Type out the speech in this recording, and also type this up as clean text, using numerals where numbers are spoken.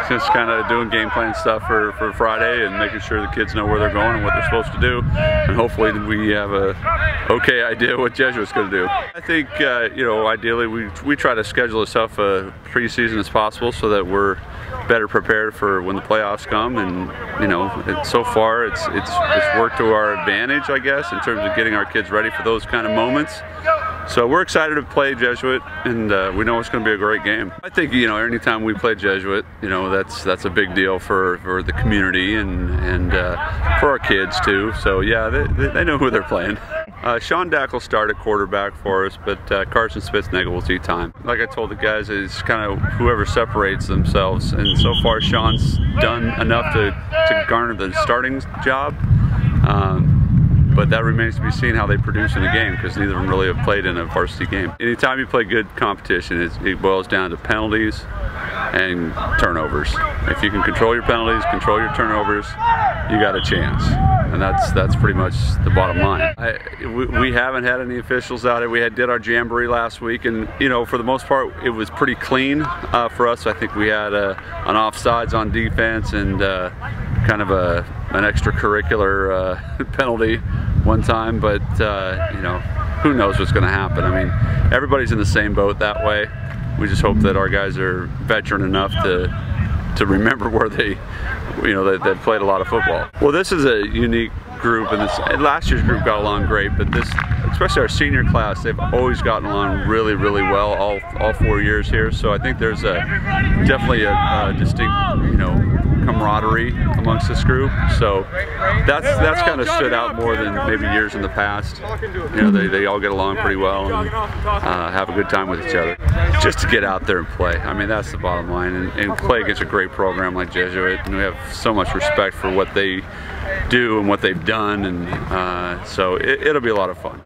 Just kind of doing game plan stuff for Friday and making sure the kids know where they're going and what they're supposed to do, and hopefully we have a okay idea what Jesuit's going to do. I think you know, ideally we try to schedule as tough a preseason as possible so that we're better prepared for when the playoffs come, and you know, so far it's worked to our advantage, I guess, in terms of getting our kids ready for those kind of moments. So we're excited to play Jesuit, and we know it's going to be a great game. I think, you know, anytime we play Jesuit, you know, that's a big deal for the community and for our kids too. So yeah, they know who they're playing. Sean Dack will start at quarterback for us, but Carson Spitznagel will see time. Like I told the guys, it's kind of whoever separates themselves, and so far Sean's done enough to garner the starting job. But that remains to be seen how they produce in a game, because neither of them really have played in a varsity game. Anytime you play good competition, it boils down to penalties and turnovers. If you can control your penalties, control your turnovers, you got a chance. And that's pretty much the bottom line. We haven't had any officials out here. We did our jamboree last week, and you know, for the most part, it was pretty clean for us. I think we had an offsides on defense and kind of an extracurricular penalty one time, but you know, who knows what's going to happen. I mean, everybody's in the same boat that way. We just hope that our guys are veteran enough to remember where they played a lot of football. Well, this is a unique group, and last year's group got along great, but this, especially our senior class, they've always gotten along really, really well all 4 years here. So I think there's definitely a distinct, you know, camaraderie amongst this group. So that's kind of stood out more than maybe years in the past. You know, they all get along pretty well and have a good time with each other. Just to get out there and play. I mean, that's the bottom line, and play against a great program like Jesuit. And we have so much respect for what they do and what they've done, and so it'll be a lot of fun.